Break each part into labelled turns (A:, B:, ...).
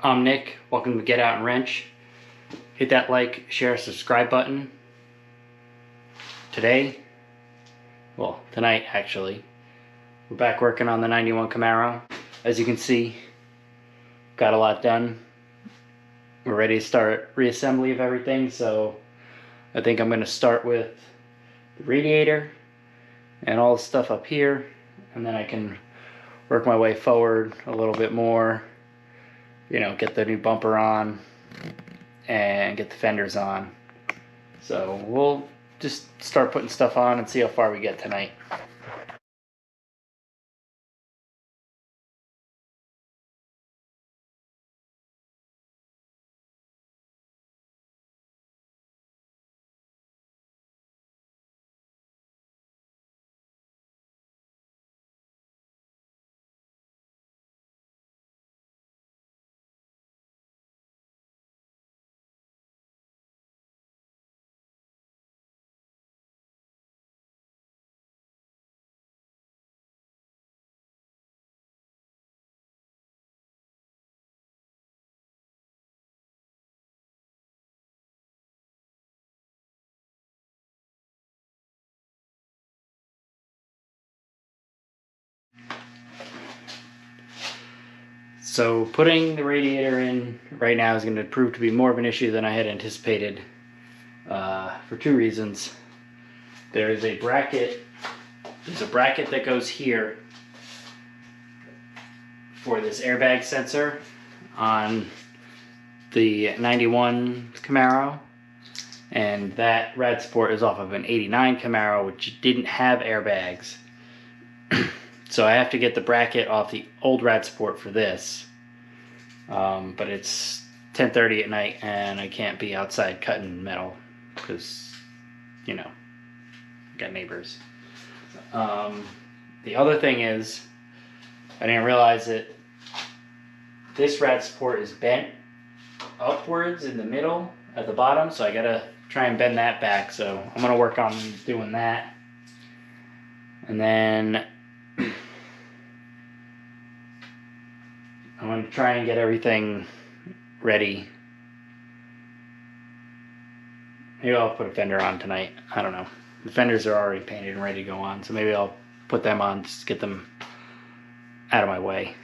A: I'm Nick. Welcome to Get Out and Wrench. Hit that like, share, subscribe button. Tonight actually, we're back working on the 91 Camaro. As you can see, got a lot done. We're ready to start reassembly of everything, so I think I'm going to start with the radiator and all the stuff up here, and then I can work my way forward a little bit more. You know, get the new bumper on and get the fenders on. So we'll just start putting stuff on and see how far we get tonight. So putting the radiator in right now is going to prove to be more of an issue than I had anticipated for two reasons. There's a bracket that goes here for this airbag sensor on the 91 Camaro, and that rad support is off of an 89 Camaro, which didn't have airbags. So I have to get the bracket off the old rad support for this, but it's 10:30 at night and I can't be outside cutting metal because, you know, got neighbors. The other thing is, I didn't realize that this rad support is bent upwards in the middle at the bottom, so I gotta try and bend that back. So I'm gonna work on doing that, and then I'm going to try and get everything ready. Maybe I'll put a fender on tonight. I don't know. The fenders are already painted and ready to go on, so maybe I'll put them on just to get them out of my way.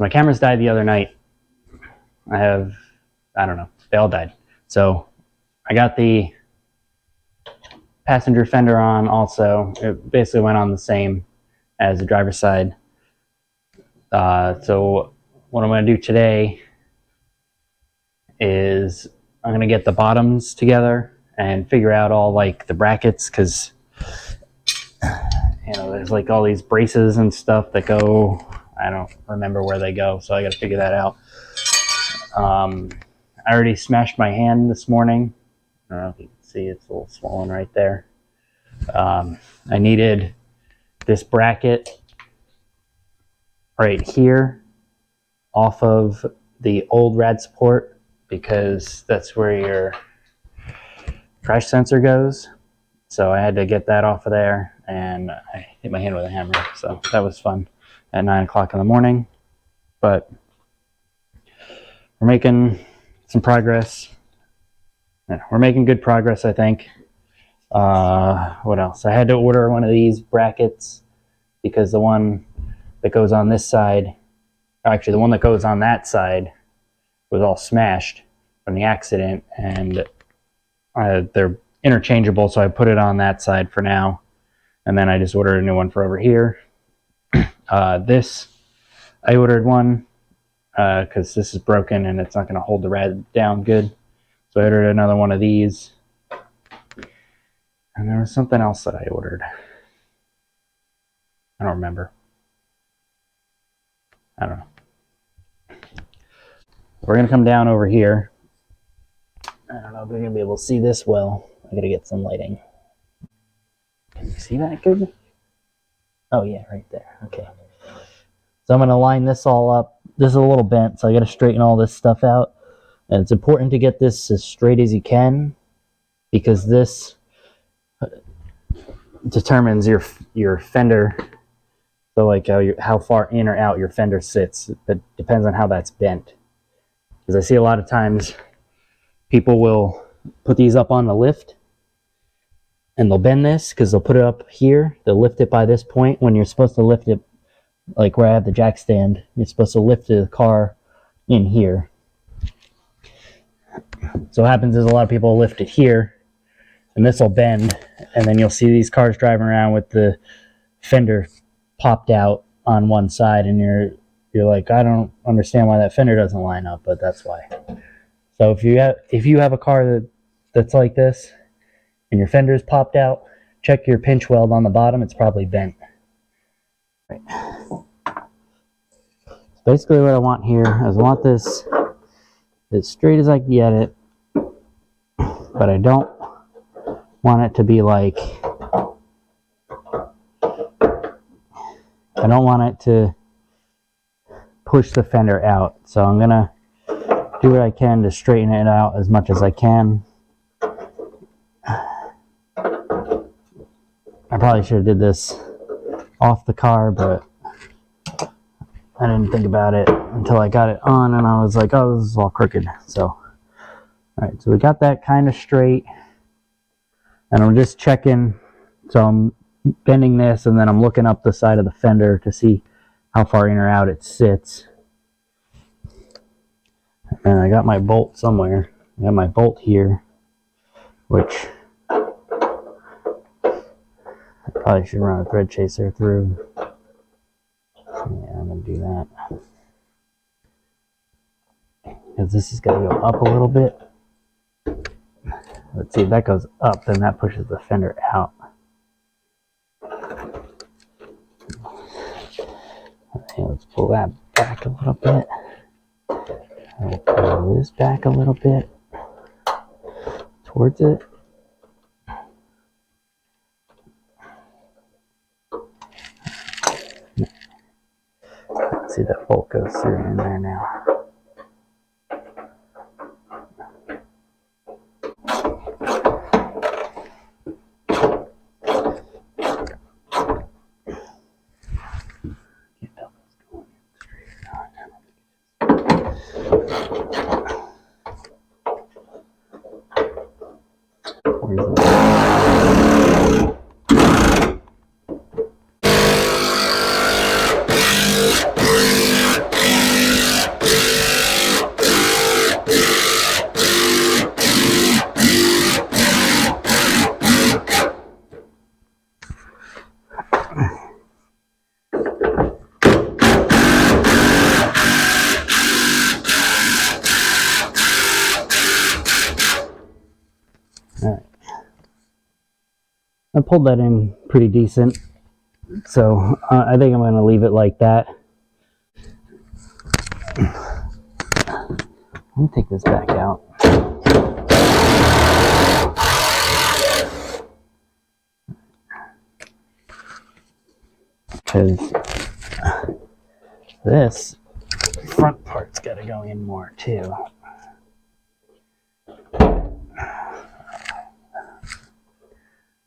A: my cameras died the other night. I don't know, they all died. So I got the passenger fender on also. It basically went on the same as the driver's side. So what I'm going to do today is I'm going to get the bottoms together and figure out all like the brackets, because there's like all these braces and stuff that go, I don't remember where they go, so I got to figure that out. I already smashed my hand this morning. I don't know if you can see, it's a little swollen right there. I needed this bracket right here off of the old rad support, because that's where your crash sensor goes. So I had to get that off of there, and I hit my hand with a hammer. So that was fun at 9 o'clock in the morning. But we're making some progress. Yeah, we're making good progress, I think. What else? I had to order one of these brackets because the one that goes on this side, actually the one that goes on that side, was all smashed from the accident, and they're interchangeable, so I put it on that side for now, and then I just ordered a new one for over here. This, I ordered one because this is broken and it's not going to hold the rad down good, so I ordered another one of these. And there was something else that I ordered. I don't remember. I don't know. We're going to come down over here. I don't know if we're going to be able to see this well. I got to get some lighting. Can you see that good? Oh yeah, right there. Okay. So I'm going to line this all up. This is a little bent, so I got to straighten all this stuff out. And it's important to get this as straight as you can, because this determines your fender. So like how far in or out your fender sits. It depends on how that's bent. Because I see a lot of times people will put these up on the lift and they'll bend this because they'll put it up here. They'll lift it by this point when you're supposed to lift it, like where I have the jack stand, you're supposed to lift the car in here. So what happens is a lot of people lift it here and this will bend, and then you'll see these cars driving around with the fender popped out on one side, and you're like, I don't understand why that fender doesn't line up, but that's why. So if you have a car that's like this and your fender's popped out, check your pinch weld on the bottom. It's probably bent. Right. So basically what I want here is I want this as straight as I can get it, but I don't want it to be like, I don't want it to push the fender out. So I'm gonna do what I can to straighten it out as much as I can. I probably should have did this off the car, but I didn't think about it until I got it on, and I was like, oh, this is all crooked. So, all right, so we got that kind of straight, and I'm just checking. So I'm bending this, and then I'm looking up the side of the fender to see how far in or out it sits. And I got my bolt somewhere. I got my bolt here, which I probably should run a thread chaser through. Yeah, I'm going to do that. Because this is going to go up a little bit. Let's see, if that goes up, then that pushes the fender out. Okay, let's pull that back a little bit. I'll pull this back a little bit towards it. Let's see, that bolt goes through in there now. I pulled that in pretty decent, so I think I'm going to leave it like that. Let me take this back out. Because this front part's got to go in more too.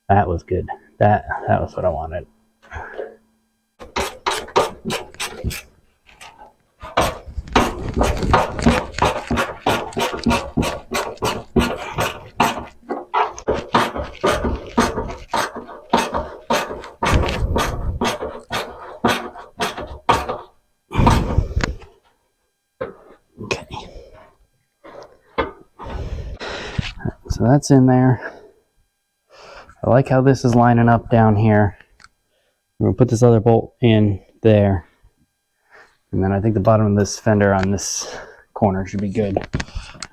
A: That was good. That was what I wanted. So that's in there. I like how this is lining up down here. I'm gonna put this other bolt in there. And then I think the bottom of this fender on this corner should be good.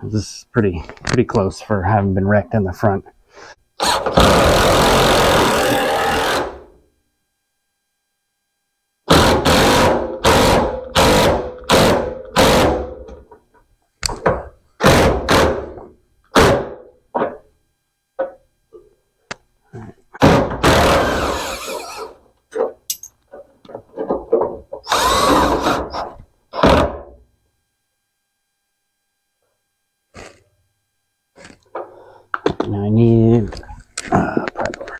A: This is pretty close for having been wrecked in the front. Now I need pry bar.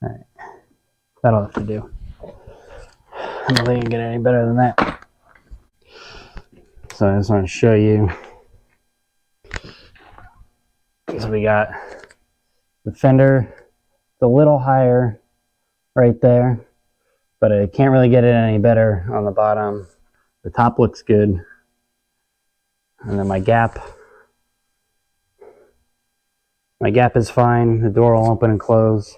A: Alright, that'll have to do. I don't think I can get any better than that. So I just want to show you. So we got the fender, a little higher right there, but I can't really get it any better on the bottom. The top looks good. And then my gap is fine. The door will open and close.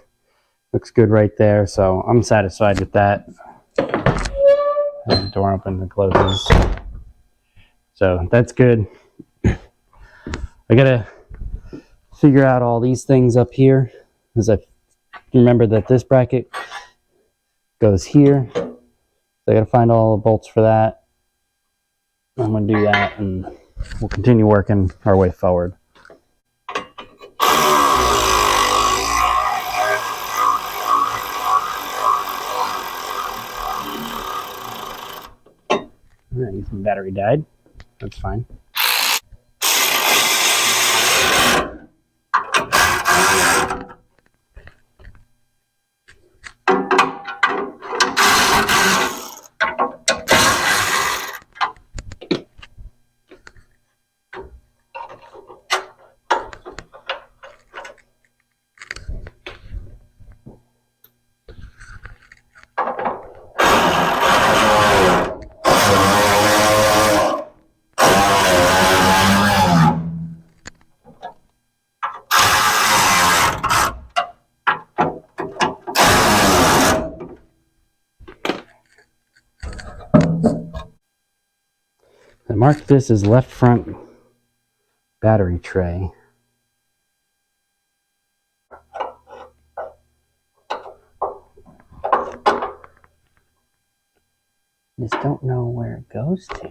A: Looks good right there, so I'm satisfied with that. And the door opens and closes. So that's good. I gotta figure out all these things up here, because I remember that this bracket goes here. So I gotta find all the bolts for that. I'm gonna do that, and we'll continue working our way forward. Alright, some battery died. That's fine. I marked this as left front battery tray. Just don't know where it goes to.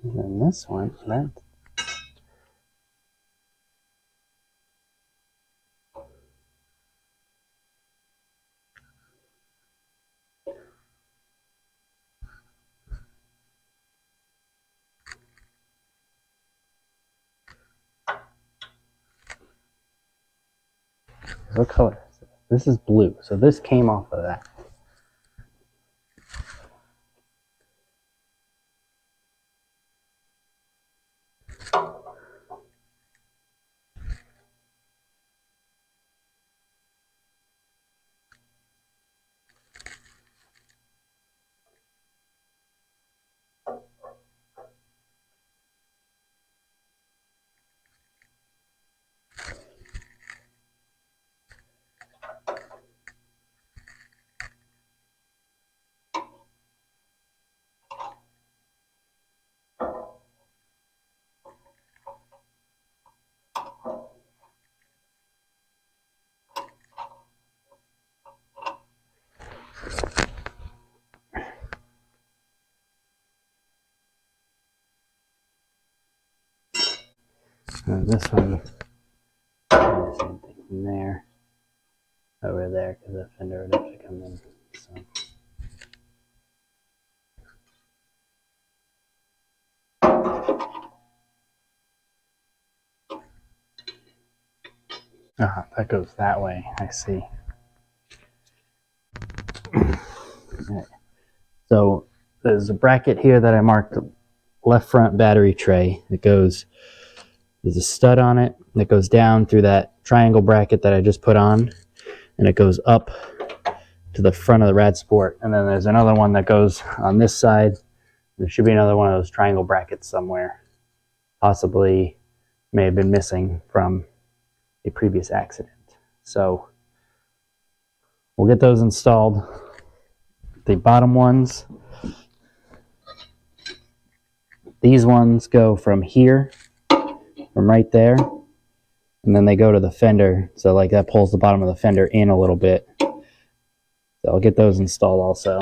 A: And then this one, What color is this? This is blue, so this came off of that. This one, same thing from there over there, because the fender would have to come in. So. That goes that way. I see. Right. So there's a bracket here that I marked, left front battery tray. It goes, there's a stud on it that goes down through that triangle bracket that I just put on, and it goes up to the front of the rad sport. And then there's another one that goes on this side. There should be another one of those triangle brackets somewhere. Possibly may have been missing from a previous accident. So we'll get those installed. The bottom ones, these ones go from here, from right there, and then they go to the fender. So like that pulls the bottom of the fender in a little bit. So I'll get those installed also.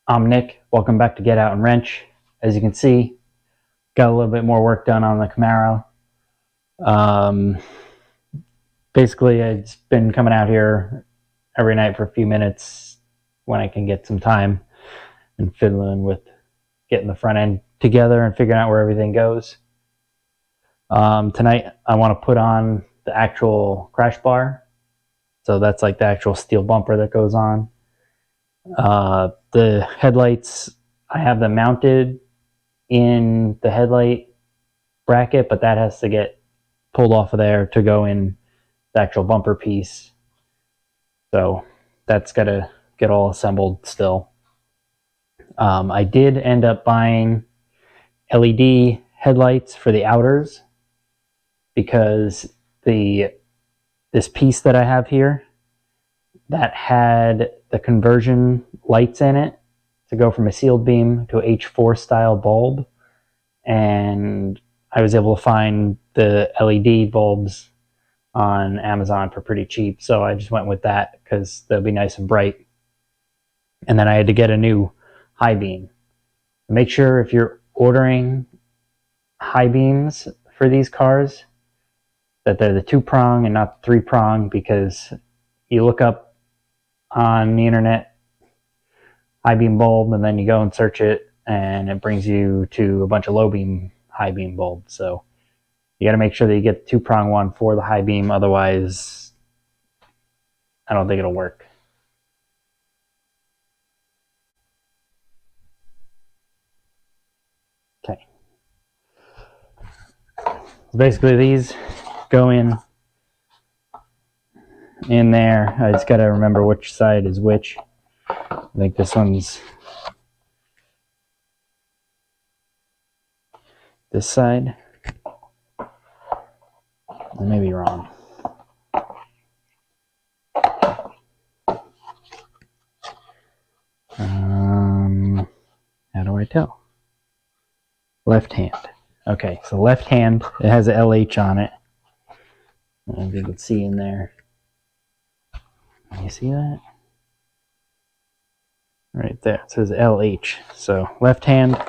A: I'm Nick. Welcome back to Get Out and Wrench. As you can see, got a little bit more work done on the Camaro. Basically, I've been coming out here every night for a few minutes when I can get some time and fiddling with getting the front end together and figuring out where everything goes. Tonight, I want to put on the actual crash bar. So that's like the actual steel bumper that goes on. The headlights, I have them mounted in the headlight bracket, but that has to get pulled off of there to go in the actual bumper piece. So that's got to get all assembled still. I did end up buying LED headlights for the outers because this piece that I have here that had the conversion lights in it to go from a sealed beam to a H4 style bulb, and I was able to find the LED bulbs on Amazon for pretty cheap, so I just went with that because they'll be nice and bright. And then I had to get a new high beam. Make sure if you're ordering high beams for these cars that they're the 2-prong and not the 3-prong, because you look up on the internet high beam bulb and then you go and search it and it brings you to a bunch of low beam, high beam bulbs. So you got to make sure that you get the 2-prong one for the high beam, otherwise I don't think it'll work. Okay. So basically these go in there. I just got to remember which side is which. I think this one's this side. I may be wrong. How do I tell? Left hand. Okay, so left hand, it has a LH on it. As you can see in there. Can you see that? Right there, it says LH. So left hand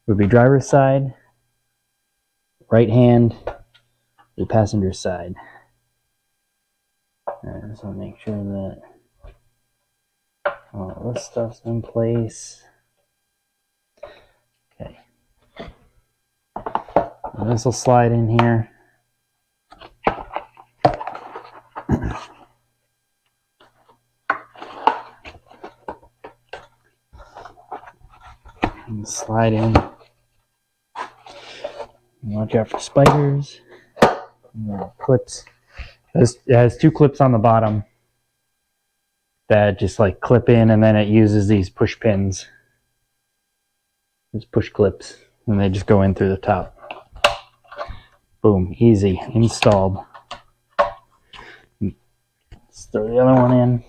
A: would be driver's side. Right hand would be passenger side. I just want to make sure that all this stuff's in place. Okay. And this will slide in here. And slide in. Watch out for spiders. Clips. It has 2 clips on the bottom that just like clip in, and then it uses these push pins. These push clips, and they just go in through the top. Boom, easy, installed. Let's throw the other one in.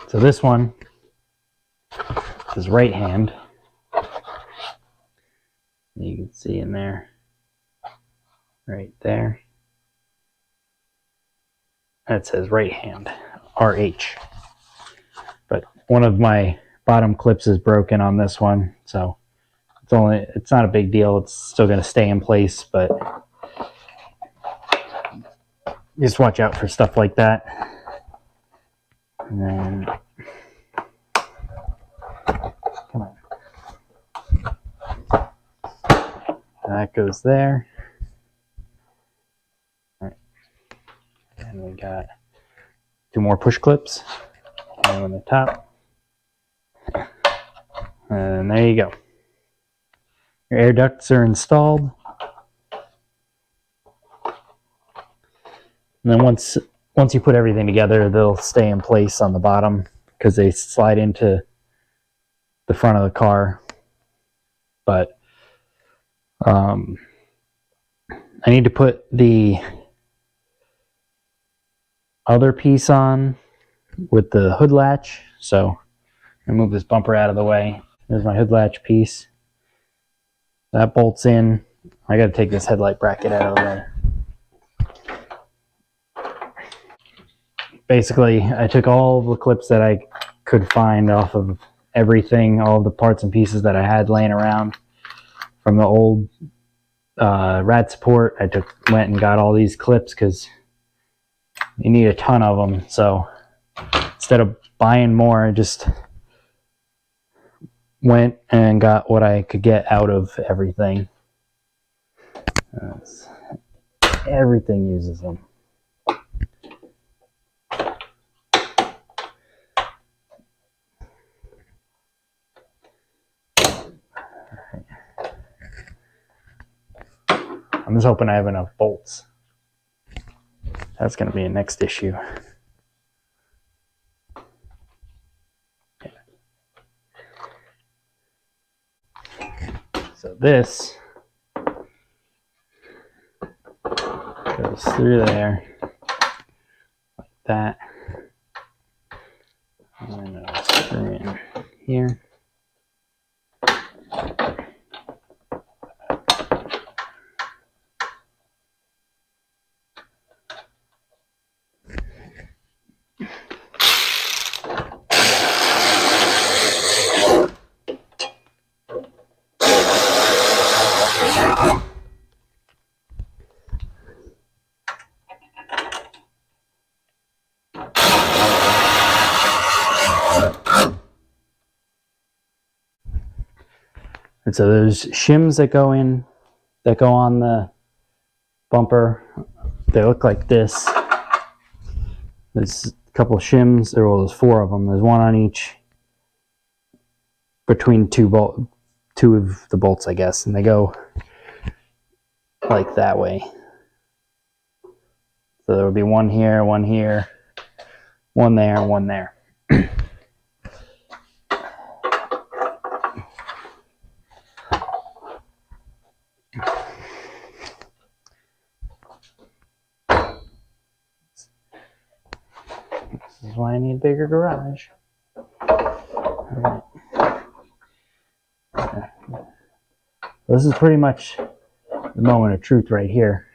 A: So this one is right hand. You can see in there, right there. That says right hand, RH. But one of my bottom clips is broken on this one, so it's not a big deal. It's still going to stay in place, but just watch out for stuff like that. And then, come on. That goes there. All right. And we got 2 more push clips on the top. And there you go. Your air ducts are installed. And then once you put everything together, they'll stay in place on the bottom because they slide into the front of the car. But I need to put the other piece on with the hood latch. So I move this bumper out of the way. There's my hood latch piece. That bolts in. I got to take this headlight bracket out of the way. Basically, I took all the clips that I could find off of everything, all the parts and pieces that I had laying around from the old rad support. I went and got all these clips because you need a ton of them. So instead of buying more, I just went and got what I could get out of everything. Everything uses them. I'm just hoping I have enough bolts. That's going to be a next issue. So this goes through there like that. And then I'll screw in here. And so there's shims that go in, that go on the bumper. They look like this. There's a couple of shims. There's 4 of them. There's one on each, between two of the bolts, I guess, and they go like that way. So there would be one here, one there, and one there. This is why I need a bigger garage. All right. This is pretty much the moment of truth right here.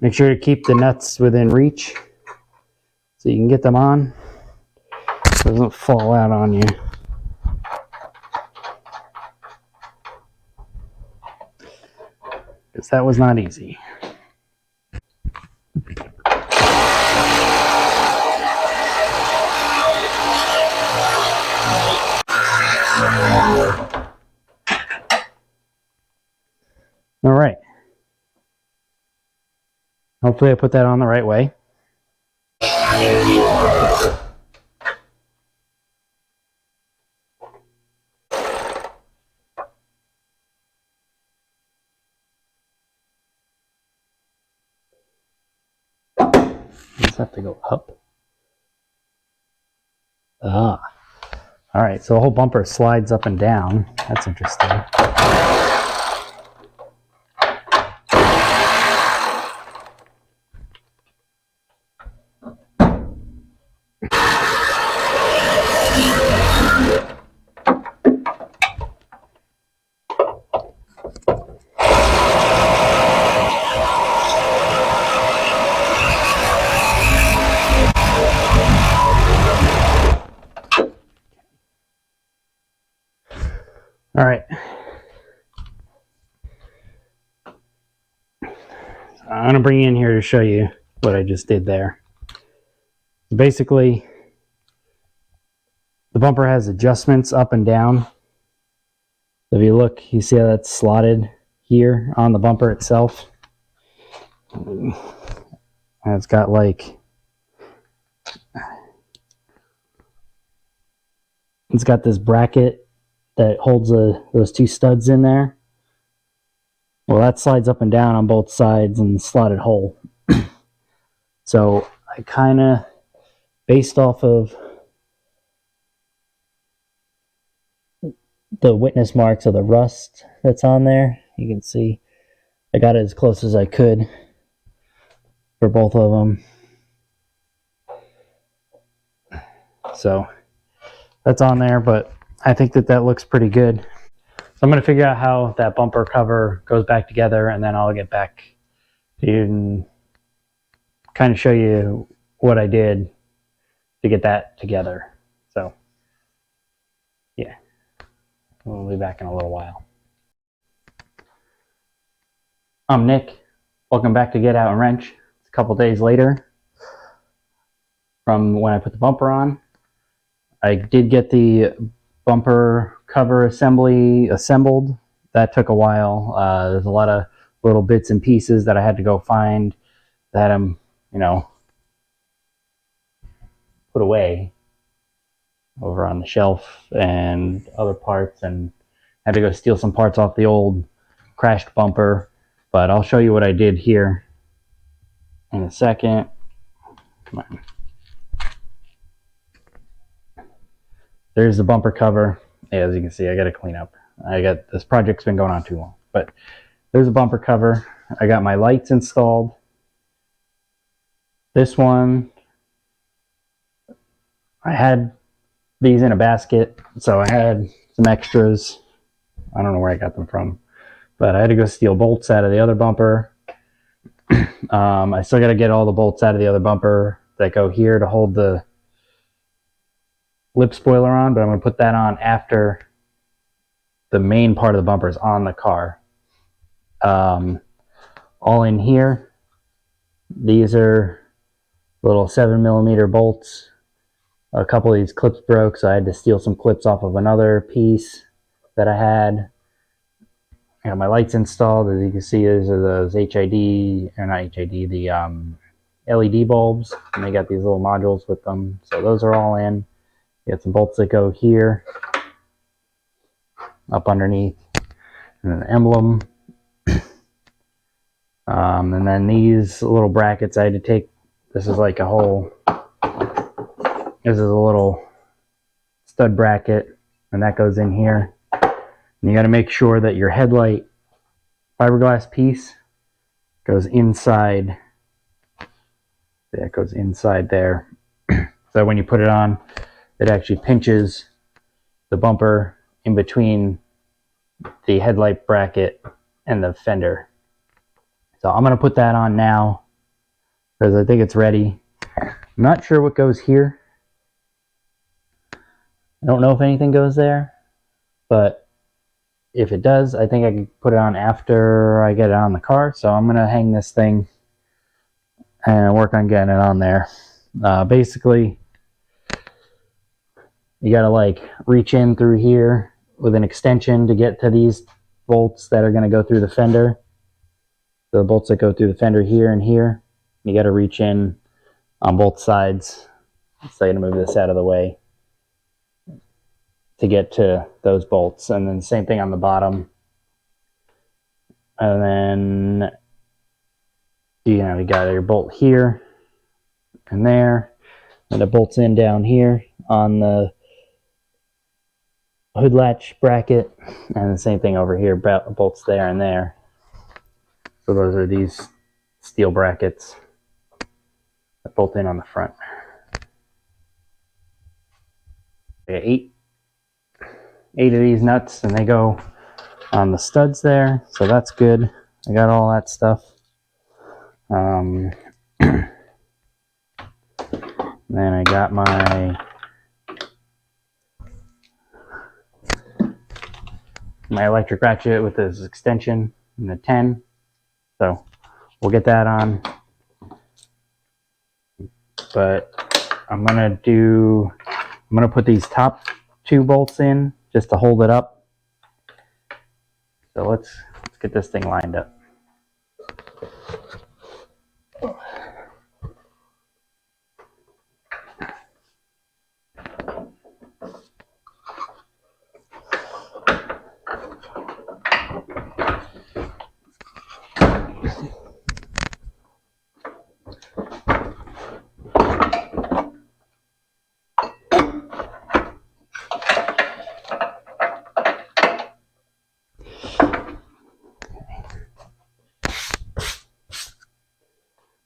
A: Make sure to keep the nuts within reach so you can get them on. So it doesn't fall out on you. Because that was not easy. All right. Hopefully I put that on the right way. Just have to go up. Ah. All right, so the whole bumper slides up and down. That's interesting. All right. I'm going to bring you in here to show you what I just did there. Basically, the bumper has adjustments up and down. If you look, you see how that's slotted here on the bumper itself. And it's got like, it's got this bracket that holds those 2 studs in there. Well, that slides up and down on both sides in the slotted hole. So I kind of, based off of the witness marks of the rust that's on there, you can see I got it as close as I could for both of them. So that's on there, but I think that looks pretty good. So I'm going to figure out how that bumper cover goes back together, and then I'll get back to you and kind of show you what I did to get that together. So yeah, we'll be back in a little while. I'm Nick. Welcome back to Get Out and Wrench. It's a couple days later from when I put the bumper on. I did get the bumper cover assembly assembled. That took a while. There's a lot of little bits and pieces that I had to go find that I'm, put away over on the shelf, and other parts, and had to go steal some parts off the old crashed bumper. But I'll show you what I did here in a second. Come on. There's the bumper cover. Yeah, as you can see, I got to clean up. This project's been going on too long. But there's a bumper cover. I got my lights installed. This one, I had these in a basket, so I had some extras. I don't know where I got them from, but I had to go steal bolts out of the other bumper. I still got to get all the bolts out of the other bumper that go here to hold the lip spoiler on, but I'm going to put that on after the main part of the bumper is on the car. All in here, these are little 7mm bolts. A couple of these clips broke, so I had to steal some clips off of another piece that I had. I got my lights installed. As you can see, these are those HID, or not HID, the LED bulbs, and they got these little modules with them. So those are all in. You got some bolts that go here, up underneath, and an emblem. And then these little brackets I had to take. This is like a whole, this is a little stud bracket, and that goes in here. And you got to make sure that your headlight fiberglass piece goes inside. Yeah, it goes inside there. So when you put it on, it actually pinches the bumper in between the headlight bracket and the fender. So I'm going to put that on now because I think it's ready. I'm not sure what goes here. I don't know if anything goes there, but if it does, I think I can put it on after I get it on the car. So I'm going to hang this thing and work on getting it on there. Basically, you got to like reach in through here with an extension to get to these bolts that are going to go through the fender. The bolts that go through the fender here and here. You got to reach in on both sides. So I'm going to move this out of the way to get to those bolts. And then same thing on the bottom. And then, you know, you got your bolt here and there. And it bolts in down here on the hood latch bracket. And the same thing over here, bolts there and there. So those are these steel brackets that bolt in on the front. I got eight of these nuts, and they go on the studs there, so that's good. I got all that stuff. Then I got my electric ratchet with this extension and the 10. So we'll get that on. But I'm gonna put these top two bolts in just to hold it up. So let's get this thing lined up.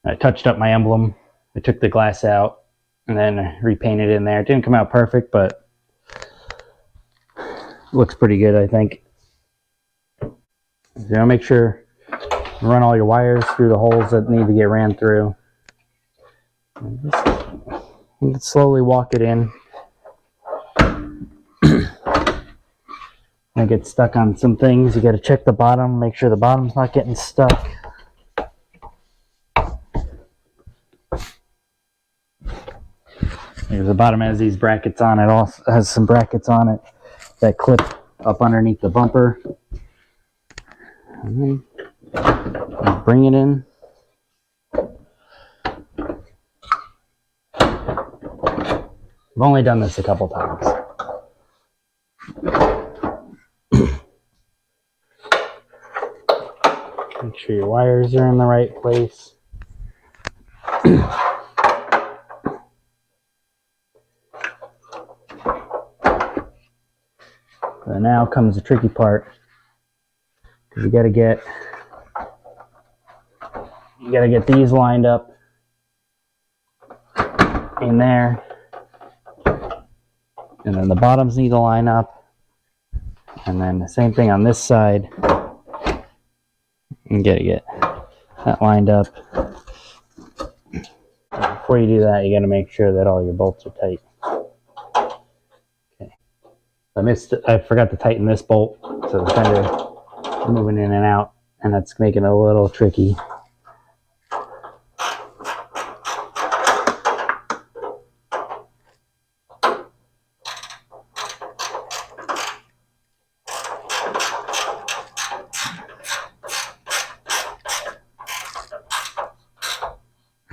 A: I touched up my emblem. I took the glass out and then repainted it in there. It didn't come out perfect, but it looks pretty good, I think. So make sure you run all your wires through the holes that need to get ran through. And just slowly walk it in. I get stuck on some things. You got to check the bottom, make sure the bottom's not getting stuck. Because the bottom has these brackets on it. Also has some brackets on it that clip up underneath the bumper. And then bring it in. I've only done this a couple times. Make sure your wires are in the right place. So now comes the tricky part, because you got to get these lined up in there, and then the bottoms need to line up, and then the same thing on this side. You got to get that lined up. Before you do that, you got to make sure that all your bolts are tight. I forgot to tighten this bolt, so the fender is moving in and out, and that's making it a little tricky.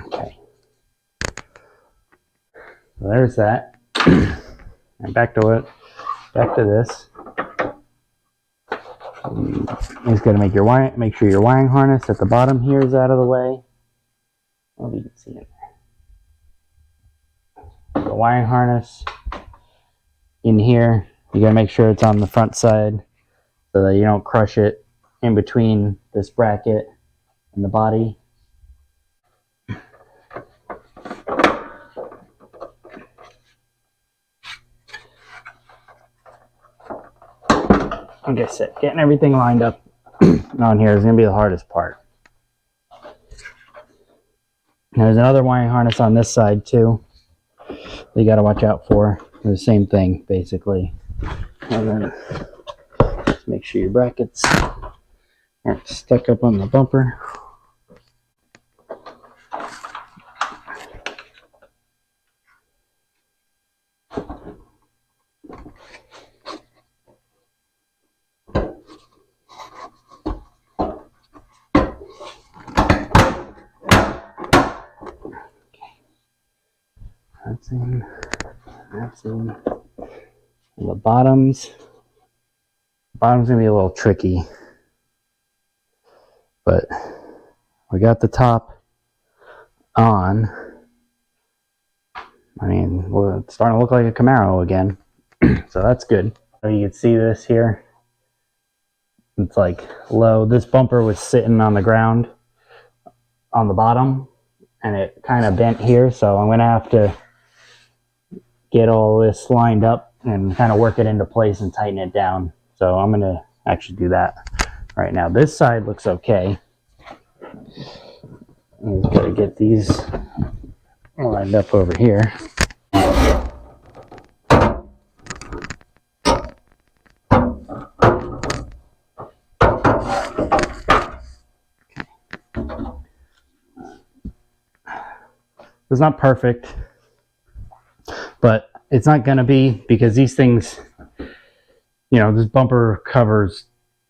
A: Okay, so there's that. And back to it. Back to this. You just got to make sure your wiring harness at the bottom here is out of the way. Well, you can see it. The wiring harness in here, you got to make sure it's on the front side so that you don't crush it in between this bracket and the body. Like I said, getting everything lined up on here is going to be the hardest part. There's another wiring harness on this side too that you got to watch out for. The same thing basically. And then just make sure your brackets aren't stuck up on the bumper. That's in. And the bottom's gonna be a little tricky, but we got the top on. I mean, well, it's starting to look like a Camaro again, so that's good. So you can see this here. It's like low. This bumper was sitting on the ground on the bottom, and it kind of bent here, so I'm gonna have to get all this lined up and kind of work it into place and tighten it down. So I'm gonna actually do that right now. This side looks okay. I'm just gotta get these lined up over here. It's not perfect, but it's not going to be, because these things, you know, this bumper covers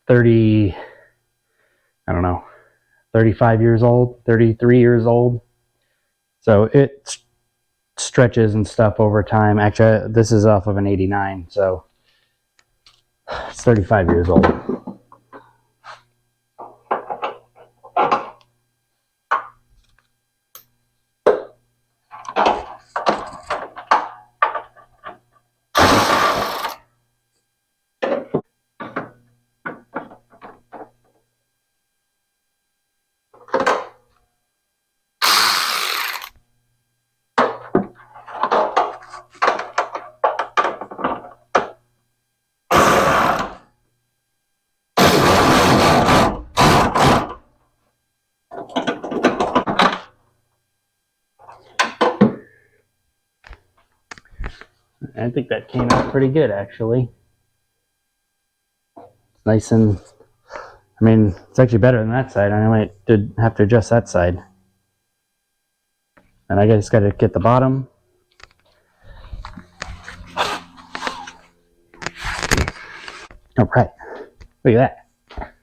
A: 30, I don't know, 35 years old, 33 years old. So it stretches and stuff over time. Actually, this is off of an 89, so it's 35 years old. I think that came out pretty good, actually. It's nice and, I mean, it's actually better than that side. I might have to adjust that side. And I just got to get the bottom. All right, look at that.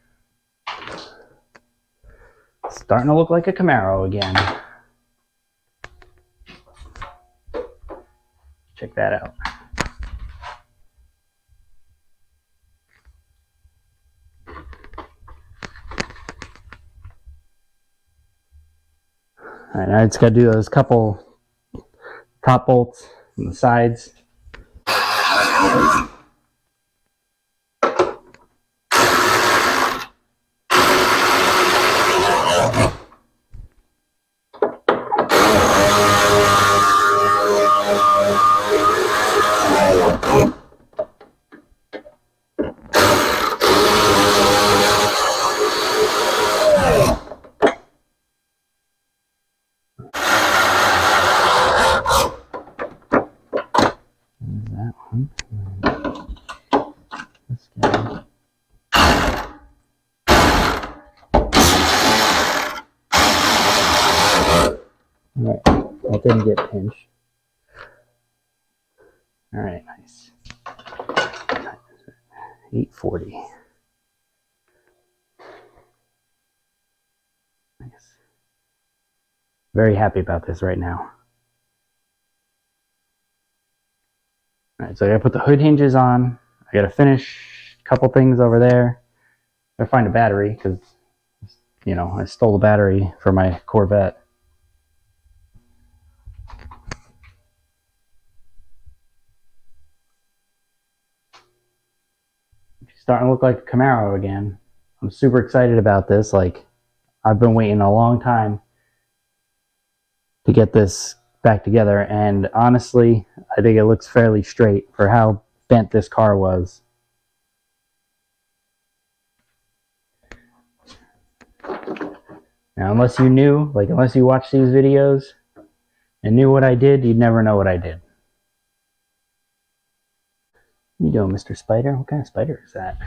A: Starting to look like a Camaro again. Check that out. All right, I just got to do those couple top bolts on the sides. That one. Alright, that didn't get pinched. Alright, nice. 840. Nice. Very happy about this right now. Alright, so I gotta put the hood hinges on. I gotta finish a couple things over there. I gotta find a battery because, you know, I stole the battery for my Corvette. It's starting to look like a Camaro again. I'm super excited about this. Like, I've been waiting a long time to get this back together, and honestly, I think it looks fairly straight for how bent this car was. Now, unless you knew, like, unless you watched these videos and knew what I did, you'd never know what I did. What you doing, Mr. Spider? What kind of spider is that?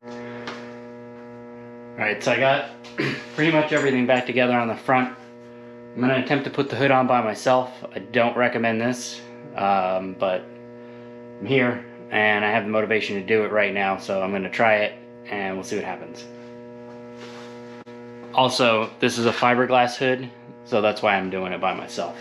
A: Alright, so I got pretty much everything back together on the front. I'm going to attempt to put the hood on by myself. I don't recommend this, but I'm here and I have the motivation to do it right now, so I'm going to try it and we'll see what happens. Also, this is a fiberglass hood, so that's why I'm doing it by myself.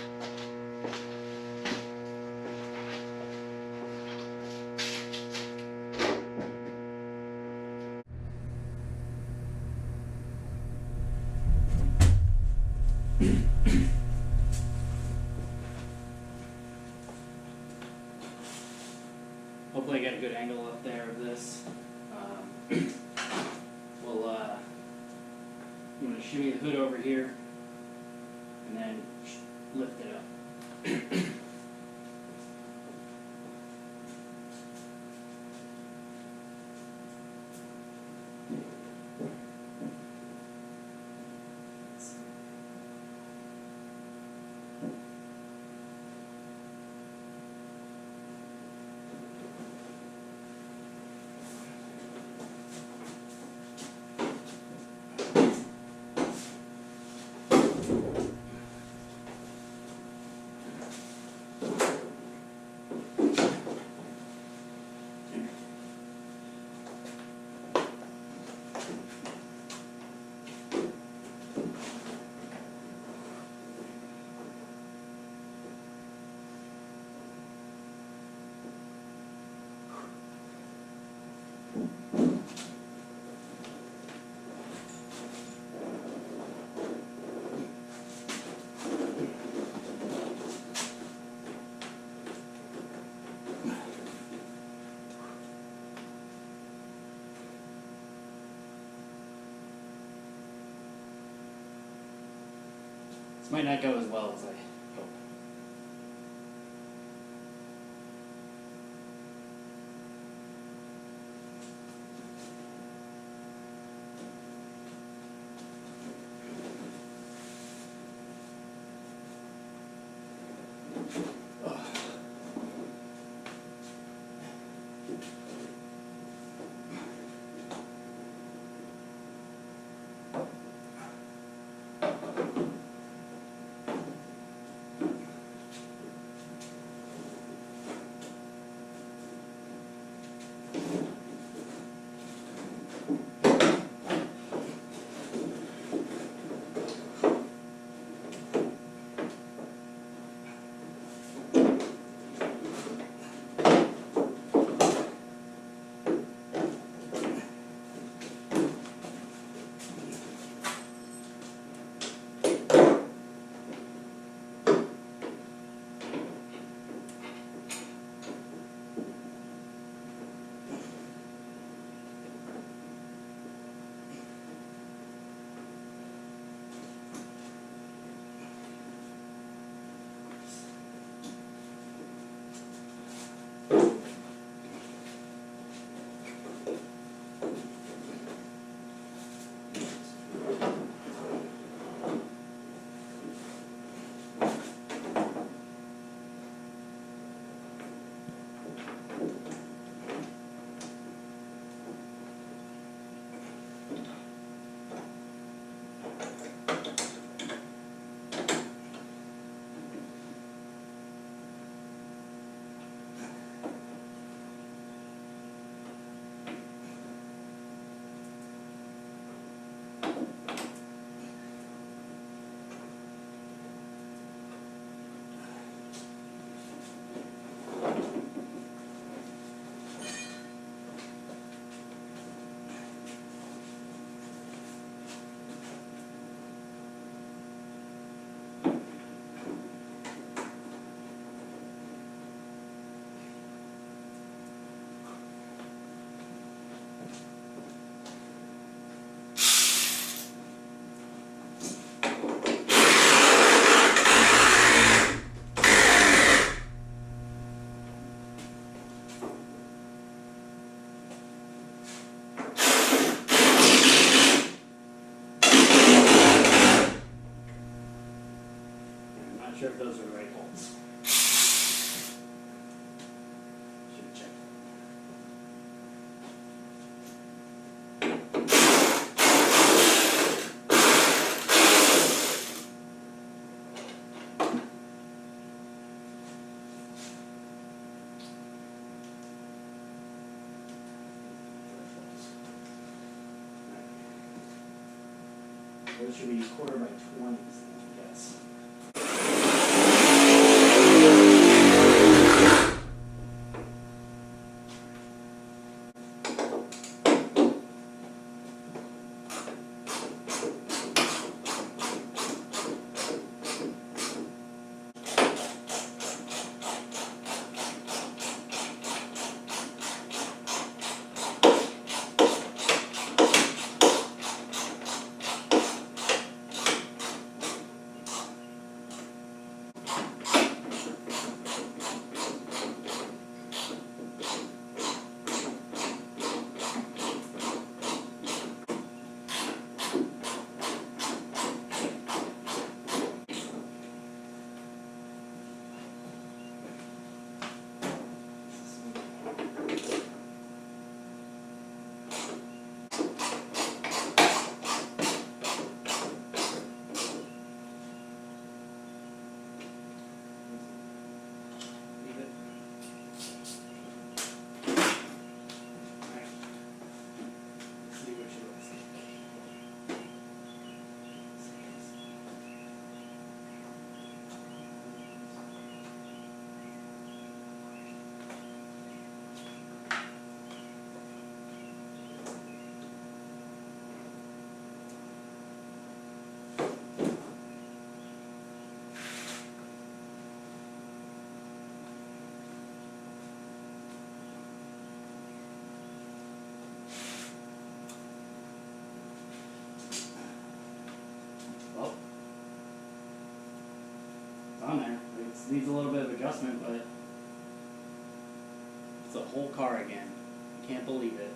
A: Hopefully I get a good angle up there of this. I'm going to shimmy the hood over here and then lift it up. This might not go as well as I hope. Sure if those are the right bolts. Should check. Those should be 1/4 by 20s, I guess. On there. It needs a little bit of adjustment, but it's a whole car again. I can't believe it.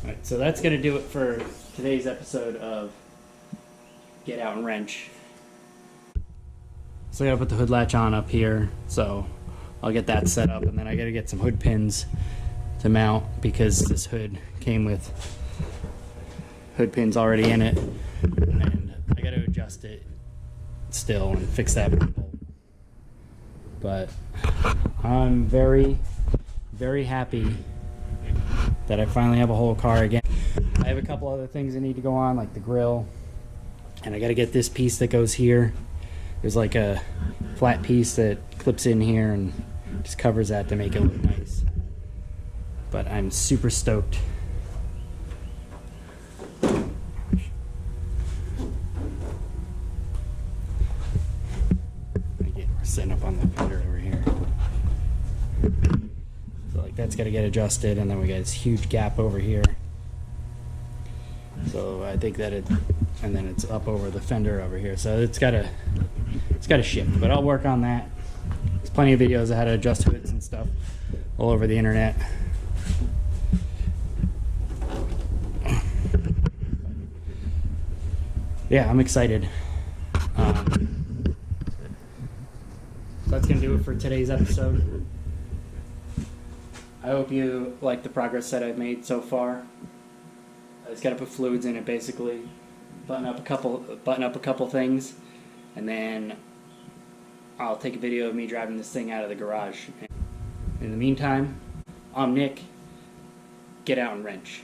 A: Alright, so that's going to do it for today's episode of Get Out and Wrench. So I got to put the hood latch on up here, so I'll get that set up, and then I got to get some hood pins to mount because this hood came with hood pins already in it, and I got to adjust it still and fix that bolt. But I'm very, very happy that I finally have a whole car again. I have a couple other things that need to go on, like the grill, and I got to get this piece that goes here. There's like a flat piece that clips in here and just covers that to make it look nice. But I'm super stoked. Again, we're sitting up on the fender over here. So like that's got to get adjusted, and then we got this huge gap over here. So I think that and then it's up over the fender over here. So it's got to shift, but I'll work on that. There's plenty of videos of how to adjust hoods and stuff all over the internet. Yeah, I'm excited. So that's gonna do it for today's episode. I hope you like the progress that I've made so far. I just got to put fluids in it, basically, button up a couple things, and then I'll take a video of me driving this thing out of the garage. In the meantime, I'm Nick. Get out and wrench.